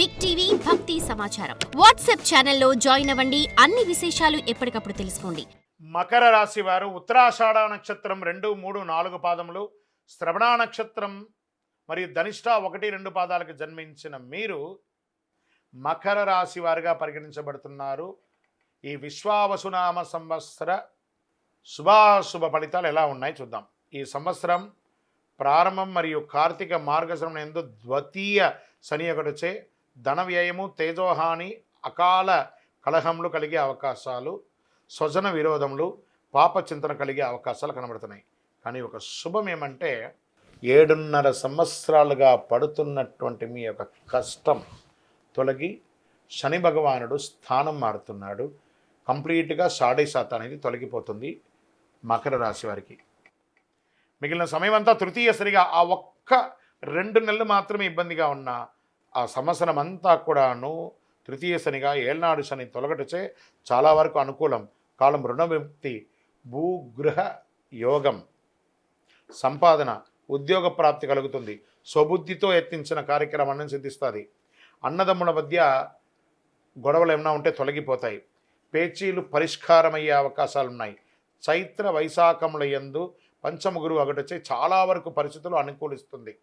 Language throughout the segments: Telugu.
బిగ్ టీవీ భక్తి సమాచారం వాట్సాప్ ఛానల్లో జాయిన్ అవ్వండి. అన్ని విశేషాలు ఎప్పటికప్పుడు తెలుసుకోండి. మకర రాశి వారు ఉత్తరాషాఢ నక్షత్రం 2, 3, 4 పాదములు, శ్రవణ నక్షత్రం మరియు ధనిష్ట 1, 2 పాదాలకు జన్మించిన మీరు మకర రాశి వారిగా పరిగణించబడుతున్నారు. ఈ విశ్వావసునామ సంవత్సర శుభాశుభ ఫలితాలు ఎలా ఉన్నాయి చూద్దాం. ఈ సంవత్సరం ప్రారంభం మరియు కార్తీక మార్గశిరం యందు ద్వితీయ శని ఒకటిచే ధన వ్యయము, తేజోహాని, అకాల కలహములు కలిగే అవకాశాలు, స్వజన విరోధములు, పాప చింతన కలిగే అవకాశాలు కనబడుతున్నాయి. కానీ ఒక శుభం ఏమంటే 7.5 సంవత్సరాలుగా పడుతున్నటువంటి మీ యొక్క కష్టం తొలగి శని భగవానుడు స్థానం మారుతున్నాడు. కంప్లీట్గా 7.5% అనేది తొలగిపోతుంది మకర రాశి వారికి. మిగిలిన సమయం అంతా తృతీయ శనిగా ఆ ఒక్క 2 నెలలు మాత్రమే ఇబ్బందిగా ఉన్న ఆ సంవత్సరం అంతా కూడాను తృతీయ శనిగా ఏళ్నాడు శని తొలగటచే చాలా వరకు అనుకూలం. కాలం రుణ విముక్తి, భూగృహ యోగం, సంపాదన, ఉద్యోగ ప్రాప్తి కలుగుతుంది. స్వబుద్ధితో యత్నించిన కార్యక్రమాన్ని సిద్ధిస్తుంది. అన్నదమ్ముల మధ్య గొడవలు ఏమైనా ఉంటే తొలగిపోతాయి. పేచీలు పరిష్కారమయ్యే అవకాశాలున్నాయి. చైత్ర వైశాఖముల యందు పంచమ గురువు ఒకటొచ్చి చాలా వరకు పరిస్థితులు అనుకూలిస్తుంది.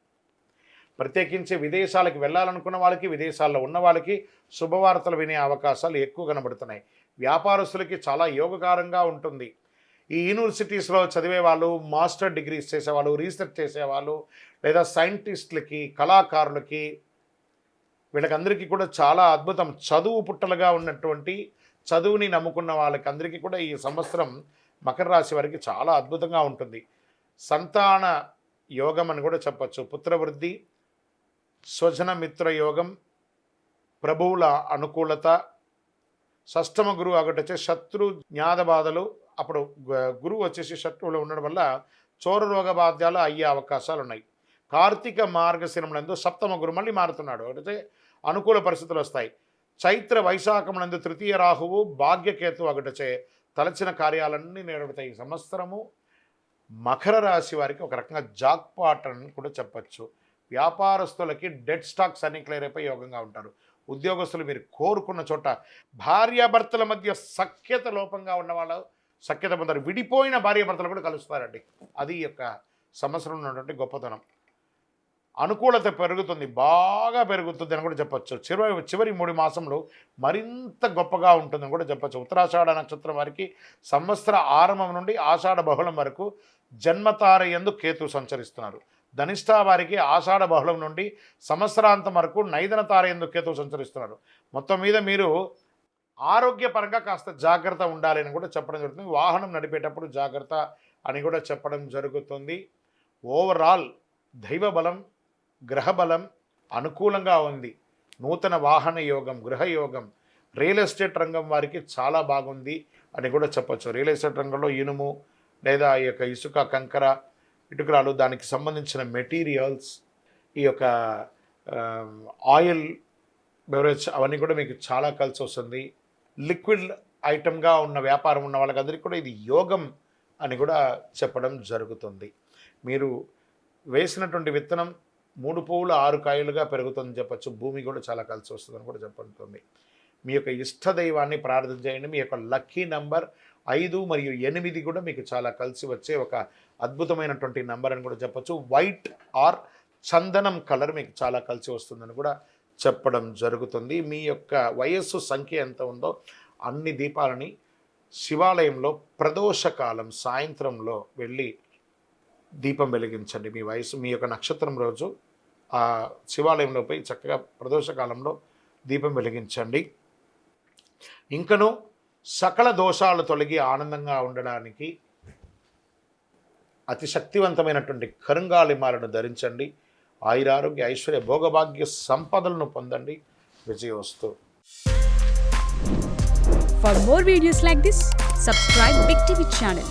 ప్రత్యేకించి విదేశాలకు వెళ్ళాలనుకున్న వాళ్ళకి, విదేశాల్లో ఉన్న వాళ్ళకి శుభవార్తలు వినే అవకాశాలు ఎక్కువ కనబడుతున్నాయి. వ్యాపారస్తులకి చాలా యోగకారంగా ఉంటుంది. ఈ యూనివర్సిటీస్లో చదివే వాళ్ళు, మాస్టర్ డిగ్రీస్ చేసేవాళ్ళు, రీసెర్చ్ చేసేవాళ్ళు, లేదా సైంటిస్టులకి, కళాకారులకి, వీళ్ళకందరికీ కూడా చాలా అద్భుతం. చదువు పుట్టలుగా ఉన్నటువంటి చదువుని నమ్ముకున్న వాళ్ళకి అందరికీ కూడా ఈ సంవత్సరం మకర రాశి వారికి చాలా అద్భుతంగా ఉంటుంది. సంతాన యోగం అని కూడా చెప్పచ్చు. పుత్రవృద్ధి, స్వజన మిత్ర యోగం, ప్రభువుల అనుకూలత, షష్టమ గురువు ఒకటి శత్రు జ్ఞాత బాధలు, అప్పుడు గురువు వచ్చేసి శత్రువులు ఉండడం వల్ల చోర రోగ బాధ్యాలు అయ్యే అవకాశాలు ఉన్నాయి. కార్తీక మార్గశిరమునందు సప్తమ గురు మళ్ళీ మారుతున్నాడు. అంటే అనుకూల పరిస్థితులు వస్తాయి. చైత్ర వైశాఖమునందు తృతీయ రాహువు, భాగ్యకేతు ఒకటిచే తలచిన కార్యాలన్నీ నెరవేరుతాయి. ఈ సంవత్సరము మకర రాశి వారికి ఒక రకంగా జాక్పాట్ అని కూడా చెప్పచ్చు. వ్యాపారస్తులకి డెడ్ స్టాక్స్ అన్ని క్లియర్ అయిపోయి యోగంగా ఉంటారు. ఉద్యోగస్తులు మీరు కోరుకున్న చోట, భార్యాభర్తల మధ్య సఖ్యత లోపంగా ఉన్న వాళ్ళు సఖ్యత పొందారు. విడిపోయిన భార్యాభర్తలు కూడా కలుస్తారండి. అది ఈ యొక్క సంవత్సరం ఉన్నటువంటి గొప్పతనం. అనుకూలత పెరుగుతుంది, బాగా పెరుగుతుంది అని కూడా చెప్పచ్చు. చివరి 3 మాసంలో మరింత గొప్పగా ఉంటుందని కూడా చెప్పచ్చు. ఉత్తరాషాఢ నక్షత్రం వారికి సంవత్సర ఆరంభం నుండి ఆషాఢ బహుళం వరకు జన్మతార యందు కేతు సంచరిస్తున్నారు. ధనిష్ట వారికి ఆషాఢ బహుళం నుండి సంవత్సరాంతం వరకు నైదన తార యందు కేతు సంచరిస్తున్నారు. మొత్తం మీద మీరు ఆరోగ్యపరంగా కాస్త జాగ్రత్త ఉండాలి అని కూడా చెప్పడం జరుగుతుంది. వాహనం నడిపేటప్పుడు జాగ్రత్త అని కూడా చెప్పడం జరుగుతుంది. ఓవరాల్ దైవబలం, గ్రహబలం అనుకూలంగా ఉంది. నూతన వాహన యోగం, గృహయోగం, రియల్ ఎస్టేట్ రంగం వారికి చాలా బాగుంది అని కూడా చెప్పచ్చు. రియల్ ఎస్టేట్ రంగంలో ఇనుము లేదా ఈ యొక్క ఇసుక, కంకర, ఇటుకరాలు, దానికి సంబంధించిన మెటీరియల్స్, ఈ యొక్క ఆయిల్, బెవరేజ్ అవన్నీ కూడా మీకు చాలా కలిసి వస్తుంది. లిక్విడ్ ఐటమ్గా ఉన్న వ్యాపారం ఉన్న వాళ్ళకందరికీ కూడా ఇది యోగం అని కూడా చెప్పడం జరుగుతుంది. మీరు వేసినటువంటి విత్తనం 3 పువ్వులు 6 కాయలుగా పెరుగుతుందని చెప్పచ్చు. భూమి కూడా చాలా కలిసి వస్తుందని కూడా చెప్పబడుతుంది. మీ యొక్క ఇష్టదైవాన్ని ప్రార్థన చేయండి. మీ యొక్క లక్కీ నంబర్ 5 మరియు 8 కూడా మీకు చాలా కలిసి వచ్చే ఒక అద్భుతమైనటువంటి నంబర్ అని కూడా చెప్పచ్చు. వైట్ ఆర్ చందనం కలర్ మీకు చాలా కలిసి వస్తుందని కూడా చెప్పడం జరుగుతుంది. మీ యొక్క వయస్సు సంఖ్య ఎంత ఉందో అన్ని దీపాలని శివాలయంలో ప్రదోషకాలం సాయంత్రంలో వెళ్ళి దీపం వెలిగించండి. మీ వయసు, మీ యొక్క నక్షత్రం రోజు ఆ శివాలయంలో పోయి చక్కగా ప్రదోషకాలంలో దీపం వెలిగించండి. ఇంకను సకల దోషాలు తొలగి ఆనందంగా ఉండడానికి అతి శక్తివంతమైనటువంటి కరుంగాలిమాలను ధరించండి. ఆయురారోగ్య, ఐశ్వర్య, భోగభాగ్య సంపదలను పొందండి. విజయోస్తు. For more videos like this, subscribe Big TV channel.